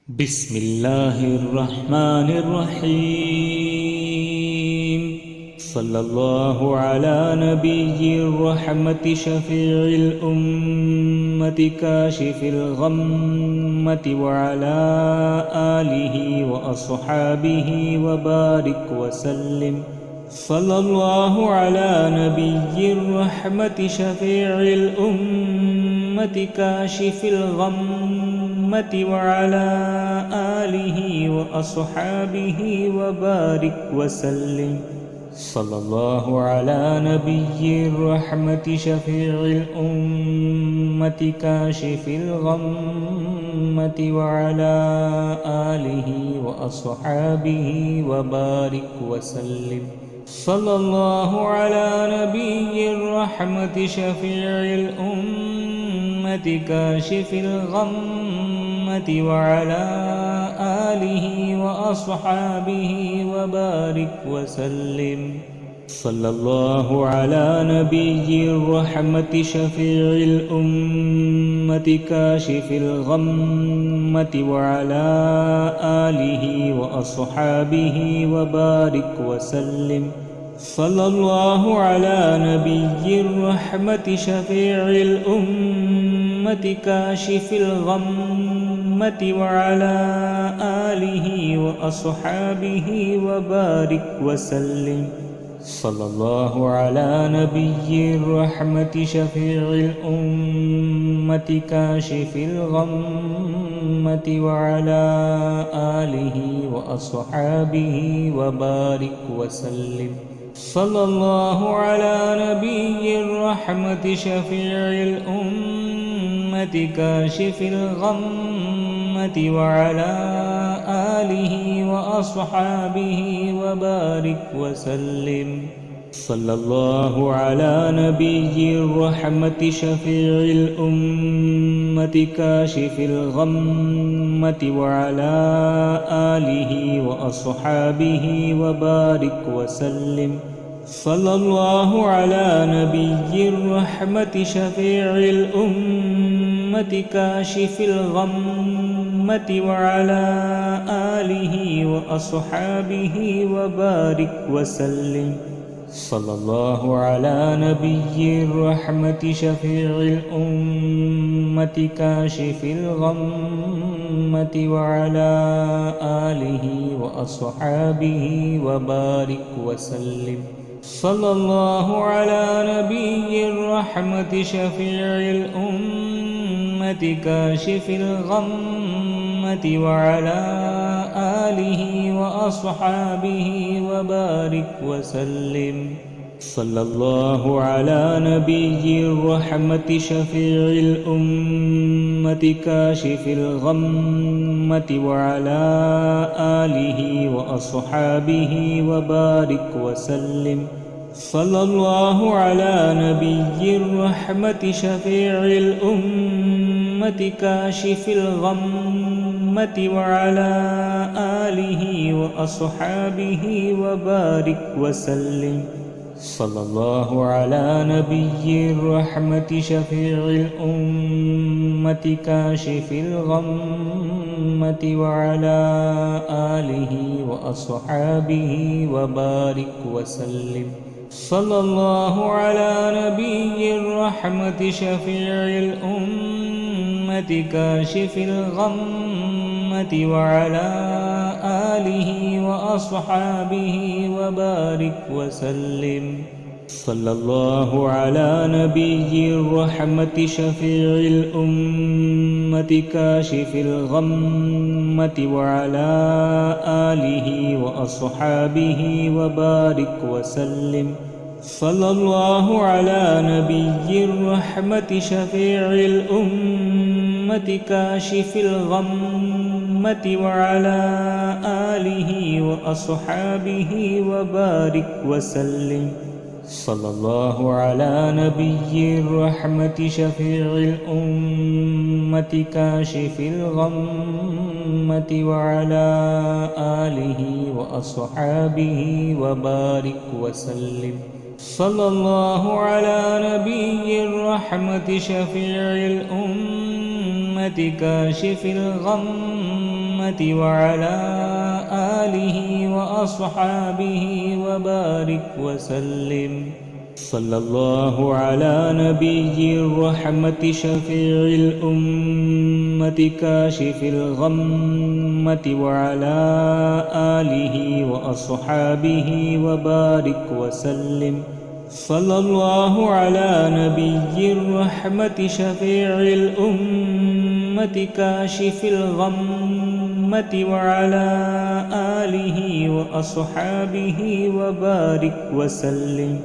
بسم الله الرحمن الرحيم. صلى الله على نبي الرحمة شفيع الأمة كاشف الغمة وعلى آله وأصحابه وبارك وسلم. صلى الله على نبي الرحمة شفيع الأمة كاشف الغمة وعلى آله وأصحابه وبارك وسلم. صلى الله على نبي الرحمة شفيع الأمة كاشف الغمة وعلى آله وأصحابه وبارك وسلم. صلى الله على نبي الرحمة شفيع الأمة كاشف الغمة وعلى آله وأصحابه وبارك وسلم. صلى الله على نبي الرحمة شفيع الأمة كاشف الغمة وعلى آله وأصحابه وبارك وسلم. صلى الله على نبي الرحمة شفيع الأمة كاشف الغمة وعلى آله وأصحابه وبارك وسلم. صلى الله على نبي الرحمة شفيع الأمة كاشف الغمة وعلى آله وأصحابه وبارك وسلم. صلى الله على نبي الرحمة شفيع الأمة كاشف الغمة وعلى آله وأصحابه وبارك وسلم. صلى الله على نبي الرحمة شفيع الأمة كاشف الغمة وعلى آله وأصحابه وبارك وسلم. صلى الله على نبي الرحمة شفيع الأمة كاشف الغمة وعلى آله وأصحابه وبارك وسلم. صلى الله على نبي الرحمة شفيع الأمة كاشف الغمة وعلى آله وأصحابه وبارك وسلم. صلى الله على نبي الرحمة شفيع الأمة كاشف الغمة وعلى آله وأصحابه وبارك وسلم. صلى الله على نبي الرحمة شفيع الأمة كاشف الغمة وعلى آله وأصحابه وبارك وسلم. صلى الله على نبي الرحمة شفيع الأمة كاشف الغمة وعلى آله وأصحابه وبارك وسلم. صلى الله على نبي الرحمة شفيع الأمة كاشف الغمة وعلى آله وأصحابه وبارك وسلم. صلى الله على نبي الرحمة شفيع الأمة كاشف الغمة وعلى آله وأصحابه وبارك وسلم. صلى الله على نبي الرحمة شفيع الأمة كاشف الغمة وعلى آله وأصحابه وبارك وسلم. صلى الله على نبي الرحمة شفيع الأمة كاشف الغمة وعلى آله وأصحابه وبارك وسلم. صلى الله على نبي الرحمة شفيع الأمة كاشف الغمة وعلى آله وأصحابه وبارك وسلم. صلى الله على نبي الرحمة شفيع الأمة كاشف الغمة وعلى آله وأصحابه وبارك وسلم. صلى الله على نبي الرحمة شفيع الأمة كاشف الغمة وعلى آله وأصحابه وبارك وسلم. صلى الله على نبي الرحمة شفيع الأمة كاشف الغمة وعلى آله وأصحابه وبارك وسلم.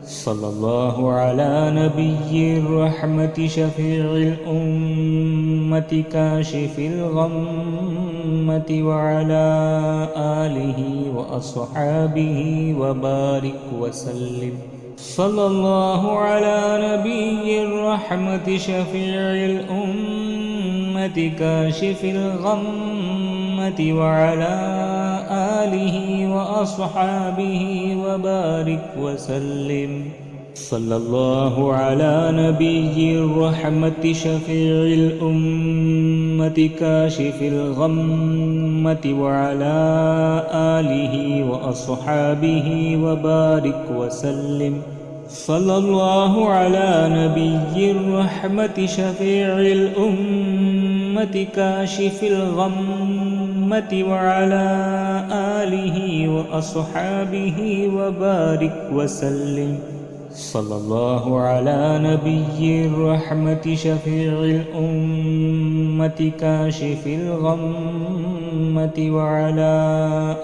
صلى الله على نبي الرحمة شفيع الأمة كاشف الغمة وعلى آله وأصحابه وبارك وسلم. صلى الله على نبي الرحمة شفيع الأمة كاشف الغمة وعلى آله وأصحابه وبارك وسلم. صلى الله على نبي الرحمة شفيع الأمة كاشف الغمة وعلى آله وأصحابه وبارك وسلم. صلى الله على نبي الرحمة شفيع الأمة كاشف الغمة وعلى آله وأصحابه وبارك وسلم. صلى الله على نبي الرحمة شفيع الأمة كاشف الغمة وعلى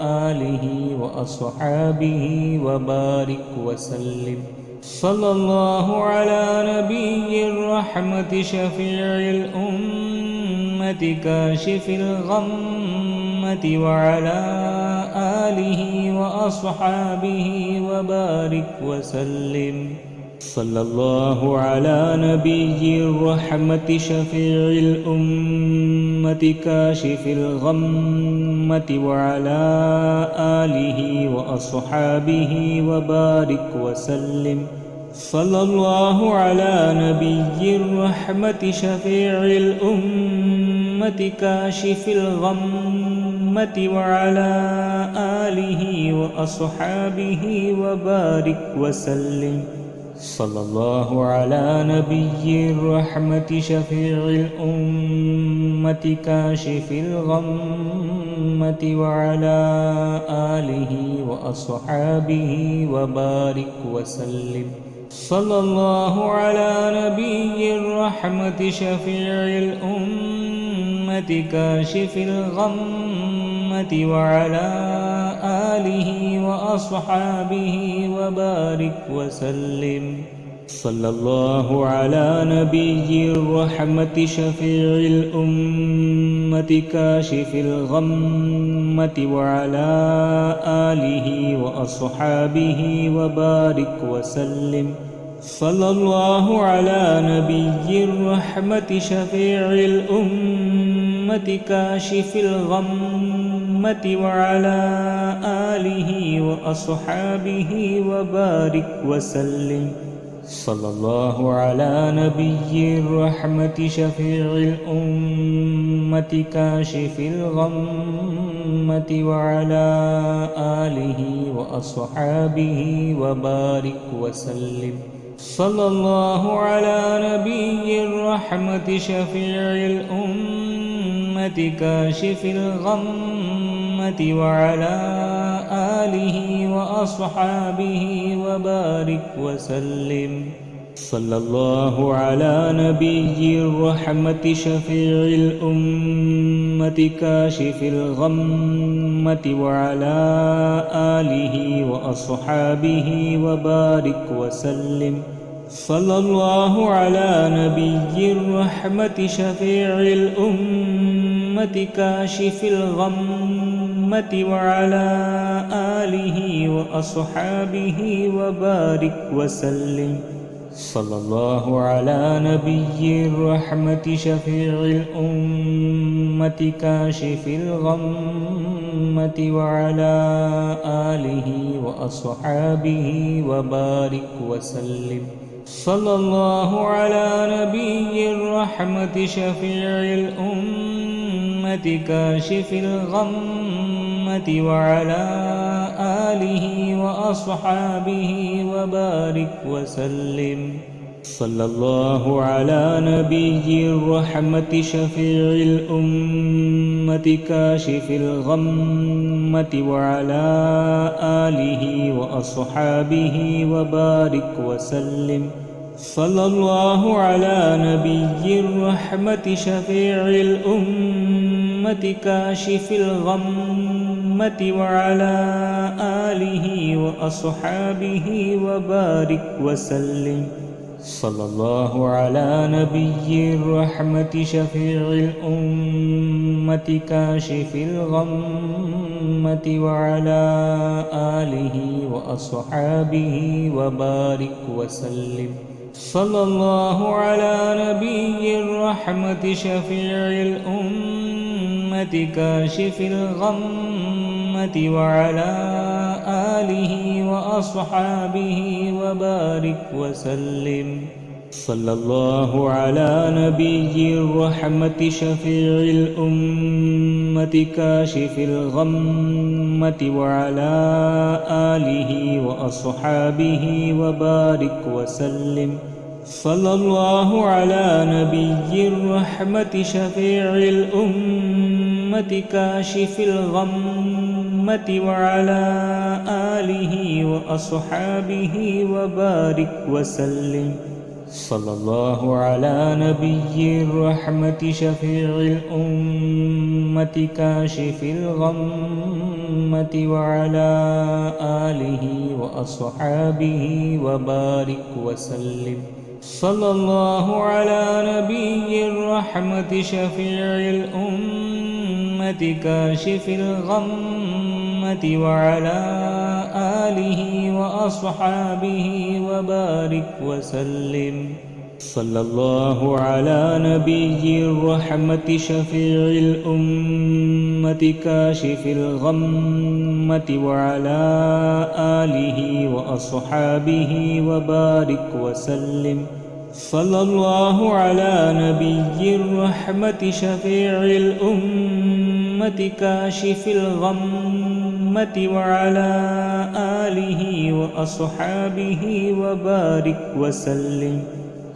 آله وأصحابه وبارك وسلم. صلى الله على نبي الرحمة شفيع الأمة كاشف الغمة وعلى آله وأصحابه وبارك وسلم. صلى الله على نبي الرحمة شفيع الأمة كاشف الغمة وعلى آله وأصحابه وبارك وسلم. صلى الله على نبي الرحمة شفيع الأمة كاشف الغمة وعلى آله وأصحابه وبارك وسلم. صلى الله على نبي الرحمة شفيع الأمة كاشف الغمة وعلى آله وأصحابه وبارك وسلم. صلى الله على نبي الرحمة شفيع الأمة كاشف الغمة وعلى آله وأصحابه وبارك وسلم. صلى الله على نبي الرحمة شفيع الأمة كاشف الغمة وعلى آله وأصحابه وبارك وسلم. صلى الله على نبي الرحمة شفيع الأمة كاشف الغمة وعلى آله وأصحابه وبارك وسلم. صلى الله على نبي الرحمة شفيع الأمة كاشف الغمة وعلى آله وأصحابه وبارك وسلم. صلى الله على نبي الرحمة شفيع الأمة كاشف الغمة وعلى آله وأصحابه وبارك وسلم. صلى الله على نبي الرحمة شفيع الأمة كاشف الغمة وعلى آله وأصحابه وبارك وسلم. صلى الله على نبي الرحمة شفيع الأمة كاشف الغمة وعلى آله وأصحابه وبارك وسلم. صلى الله على نبي الرحمة شفيع الأمة كاشف الغمة وعلى آله وأصحابه وبارك وسلم. صلى الله على نبي الرحمة شفيع الأمة كاشف الغمة وعلى آله وأصحابه وبارك وسلم. صلى الله على نبي الرحمة شفيع الأمة كاشف الغمة وعلى آله وأصحابه وبارك وسلم. صلى الله على نبي الرحمة شفيع الأمة كاشف الغمة وعلى آله وأصحابه وبارك وسلم. صلى الله على نبي الرحمة شفيع الأمة كاشف الغمة وعلى آله وأصحابه وبارك وسلم. صلى الله على نبي الرحمة شفيع الأمة كاشف الغمة وعلى آله وأصحابه وبارك وسلم. صلى الله على نبي الرحمة شفيع الأمة كاشف الغمة وعلى آله وأصحابه وبارك وسلم. صلى الله على نبي الرحمة شفيع الأمة كاشف الغمة وعلى آله وأصحابه وبارك وسلم. صلى الله على نبي الرحمة شفيع الأمة كاشف الغمة وعلى آله وأصحابه وبارك وسلم. صلى الله على نبي الرحمة شفيع الأمة كاشف الغمة وعلى آله وأصحابه وبارك وسلم. صلى الله على نبي الرحمة شفيع الأمة كاشف الغمة وعلى آله وأصحابه وبارك وسلم. صلى الله على نبي الرحمة شفيع الأمة كاشف الغمة وعلى آله وأصحابه وبارك وسلم.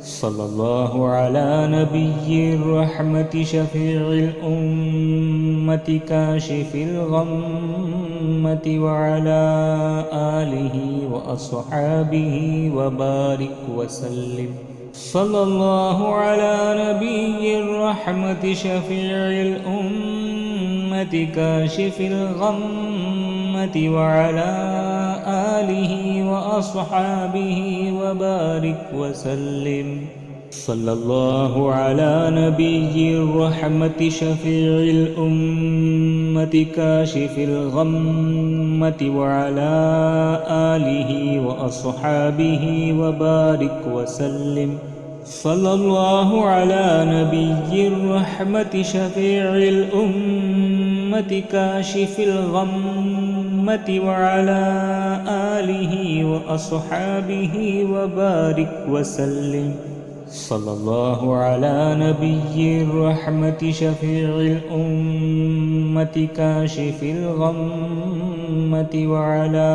صلى الله على نبي الرحمة شفيع الأمة كاشف الغمة وعلى آله وأصحابه وبارك وسلم. صلى الله على نبي الرحمة شفيع الأمة كاشف الغمة وعلى آله وأصحابه وبارك وسلم. صلى الله على نبي الرحمة شفيع الأمة كاشف الغمة وعلى آله وأصحابه وبارك وسلم. صلى الله على نبي الرحمة شفيع الأمة كاشف الغمة وعلى آله وأصحابه وبارك وسلم. صلى الله على نبي الرحمة شفيع الأمة كاشف الغمة وعلى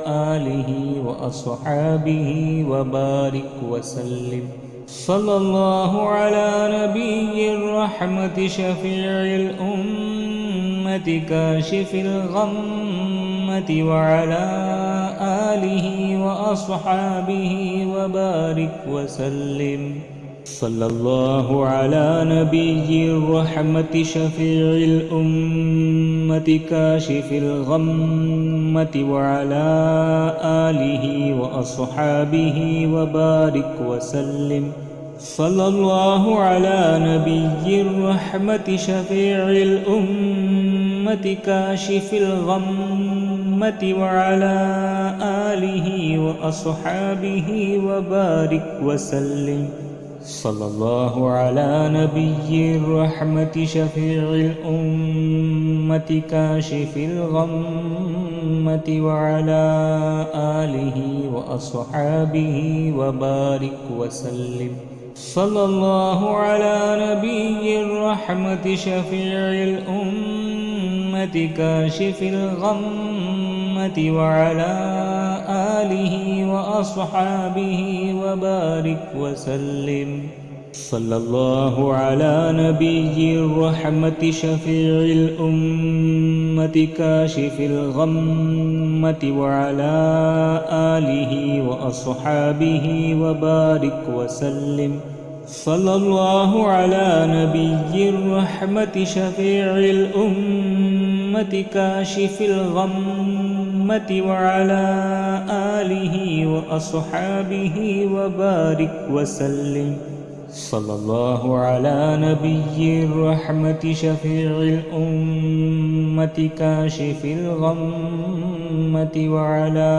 آله وأصحابه وبارك وسلم. صلى الله على نبي الرحمة شفيع الأمة كاشف الغمة وعلى آله وأصحابه وبارك وسلم. صلى الله على نبي الرحمة شفيع الأمة كاشف الغمة وعلى آله وأصحابه وبارك وسلم. صلى الله على نبي الرحمة شفيع الأمة كاشف الغمة وعلى آله وأصحابه وبارك وسلم. صلى الله على نبي الرحمة شفيع الأمة كاشف الغمة وعلى آله وأصحابه وبارك وسلم. صلى الله على نبي الرحمة شفيع الأمة كاشف الغمة وعلى آله وأصحابه وبارك وسلم. صلى الله على نبي الرحمة شفيع الأمة كاشف الغمة وعلى آله وأصحابه وبارك وسلم. صلى الله على نبي الرحمة شفيع الأمة كاشف الغمة وعلى آله وأصحابه وبارك وسلم. صلى الله على نبي الرحمة شفيع الأمة كاشف الغمة وعلى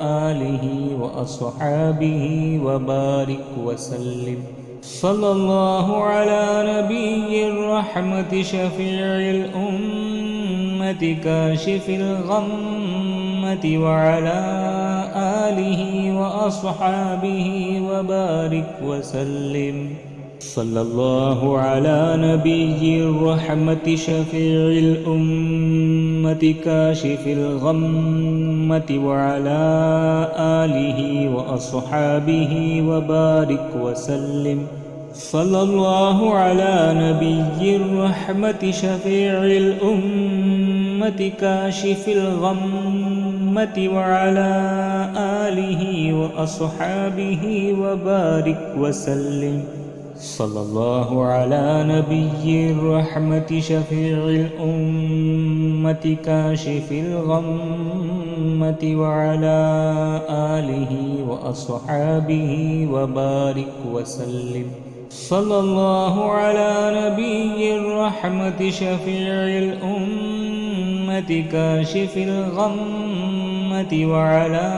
آله وأصحابه وبارك وسلم. صلى الله على نبي الرحمة شفيع الأمة كاشف الغمة وعلى آله وأصحابه وبارك وسلم. صلى الله على نبي الرحمة شفيع الأمة كاشف الغمة وعلى آله وأصحابه وبارك وسلم. صلى الله على نبي الرحمة شفيع الأمة كاشف الغمة وعلى آله وأصحابه وبارك وسلم. صلى الله على نبي الرحمة شفيع الأمة كاشف الغمة وعلى آله وأصحابه وبارك وسلم. صلى الله على نبي الرحمة شفيع الأمة كاشف الغمة وعلى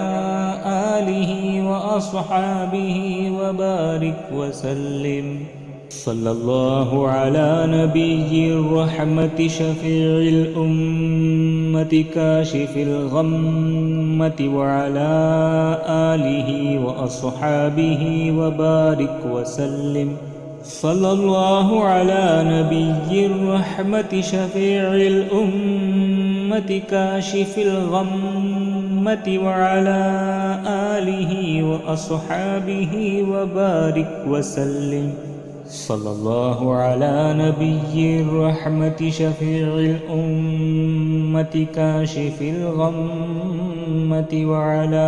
آله وأصحابه وبارك وسلم. صلى الله على نبي الرحمة شفيع الأمة كاشف الغمة وعلى آله وأصحابه وبارك وسلم. صلى الله على نبي الرحمة شفيع الأمة كاشف الغمة وعلى آله وأصحابه وبارك وسلم. صلى الله على نبي الرحمة شفيع الأمة كاشف الغمة وعلى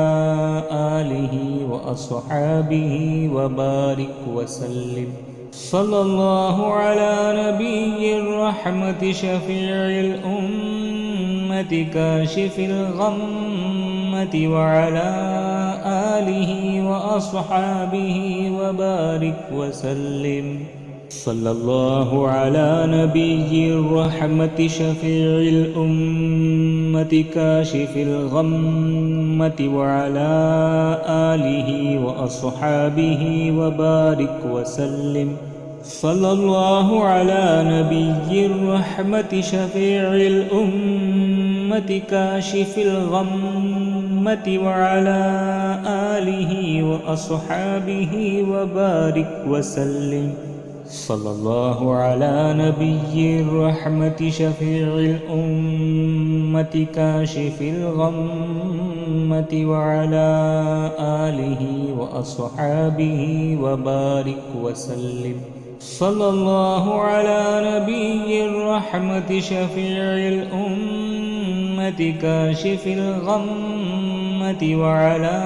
آله وأصحابه وبارك وسلم. صلى الله على نبي الرحمة شفيع الأمة كاشف الغمة وعلى آله وأصحابه وبارك وسلم. صلى الله على نبي الرحمة شفيع الأمة كاشف الغمة وعلى آله وأصحابه وبارك وسلم. صلى الله على نبي الرحمة شفيع الأمة كاشف الغمة وعلى آله وأصحابه وبارك وسلم. صلى الله على نبي الرحمة شفيع الأمة كاشف الغمة وعلى آله وأصحابه وبارك وسلم. صلى الله على نبي الرحمة شفيع الأمة كاشف الغمة وعلى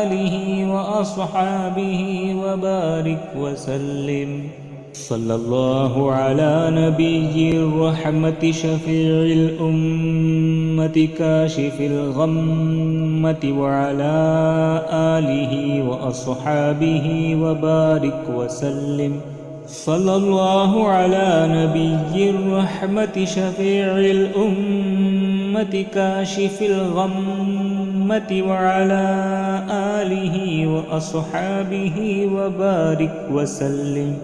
آله وأصحابه وبارك وسلم. صلى الله على نبي الرحمة شفيع الأمة كاشف الغمة وعلى آله وأصحابه وبارك وسلم. صلى الله على نبي الرحمة شفيع الأمة كاشف الغمة وعلى آله وأصحابه وبارك وسلم.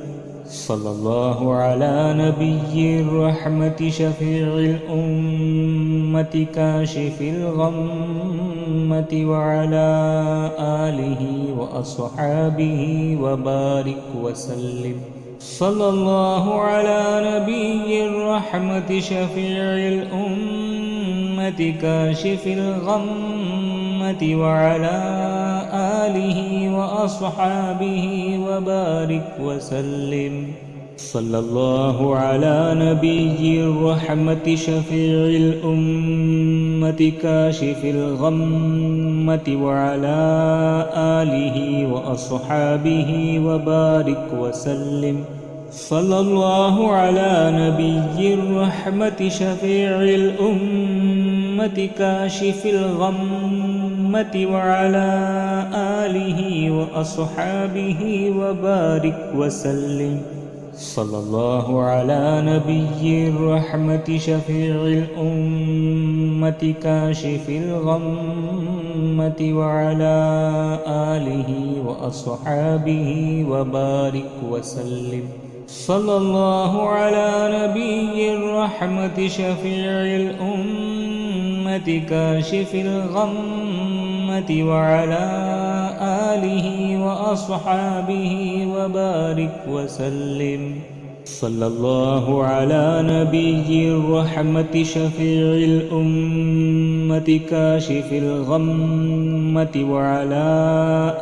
صلى الله على نبي الرحمة شفيع الأمة كاشف الغمة وعلى آله وأصحابه وبارك وسلم. صلى الله على نبي الرحمة شفيع الأمة كاشف الغمة وعلى آله وأصحابه وبارك وسلم. صلى الله على نبي الرحمة شفيع الأمة كاشف الغمة وعلى آله وأصحابه وبارك وسلم. صلى الله على نبي الرحمة شفيع الأمة كاشف الغمة وعلى آله وأصحابه وبارك وسلم. صلى الله على نبي الرحمة شفيع الأمة كاشف الغمة وعلى آله وأصحابه وبارك وسلم. صلى الله على نبي الرحمة شفيع الأمة كاشف الغمة وعلى آله وأصحابه وبارك وسلم. صلى الله على نبي الرحمة شفيع الأمة كاشف الغمة وعلى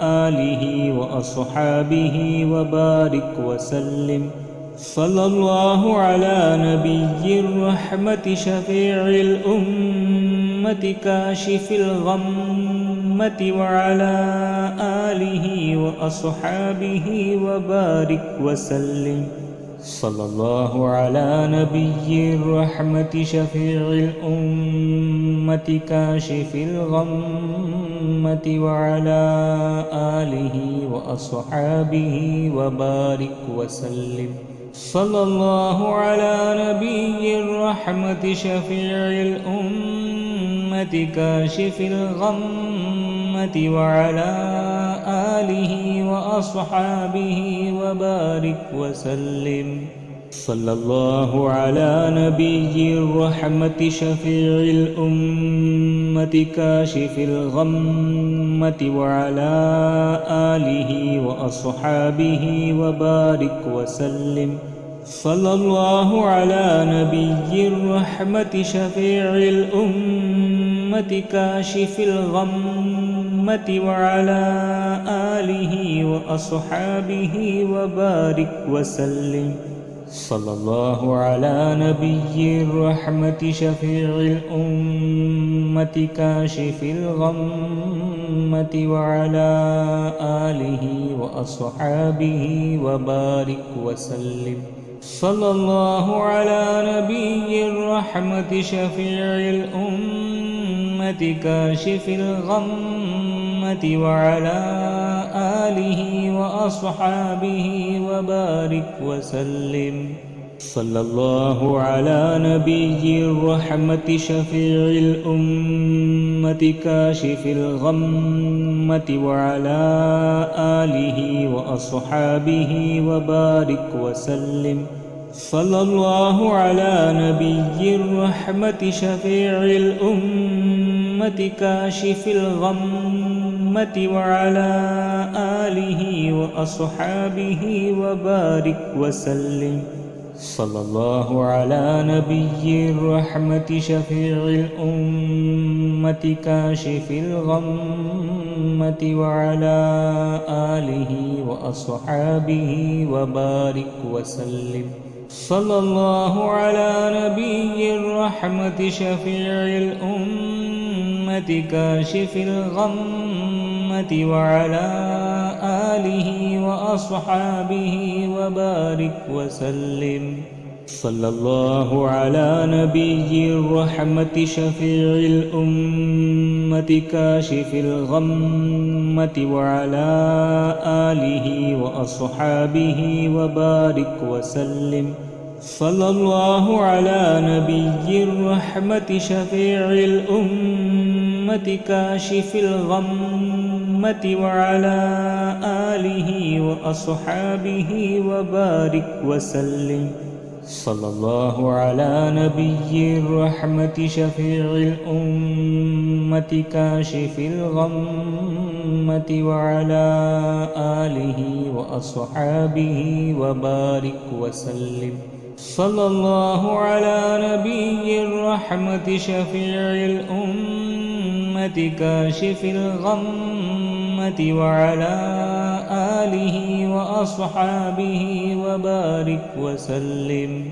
آله وأصحابه وبارك وسلم. صلى الله على نبي الرحمة شفيع الأمة كاشف الغمة وعلى آله وأصحابه وبارك وسلم. صلى الله على نبي الرحمة شفيع الأمة كاشف الغمة وعلى آله وأصحابه وبارك وسلم. صلى الله على نبي الرحمة شفيع الأمة كاشف الغمة وعلى آله وأصحابه وبارك وسلم. صلى الله على نبي الرحمة شفيع الأمة كاشف الغمة وعلى آله وأصحابه وبارك وسلم. صلى الله على نبي الرحمة شفيع الأمة كاشف الغمة وعلى آله وأصحابه وبارك وسلم. صلى الله على نبي الرحمة شفيع الأمة كاشف الغمة وعلى آله وأصحابه وبارك وسلم. صلى الله على نبي الرحمة شفيع الأمة كاشف الغمة وعلى آله وأصحابه وبارك وسلم. صلى الله على نبي الرحمة شفيع الأمة كاشف الغمة وعلى آله وأصحابه وبارك وسلم. صلى الله على نبي الرحمة شفيع الأمة كاشف الغمة وعلى آله وأصحابه وبارك وسلم. صلى الله على نبي الرحمة شفيع الأمة كاشف الغمة وعلى آله وأصحابه وبارك وسلم. صلى الله على نبي الرحمة شفيع الأمة كاشف الغمة وعلى آله وأصحابه وبارك وسلم. صلى الله على نبي الرحمة شفيع الأمة كاشف الغمة وعلى آله وأصحابه وبارك وسلم. صلى الله على نبي الرحمة شفيع الأمة كاشف الغمة وعلى آله وأصحابه وبارك وسلم. صلى الله على نبي الرحمة شفيع الأمة كاشف الغمة وعلى آله وأصحابه وبارك وسلم. صلى الله على نبي الرحمة شفيع الأمة كاشف الغمة وعلى آله وأصحابه وبارك وسلم.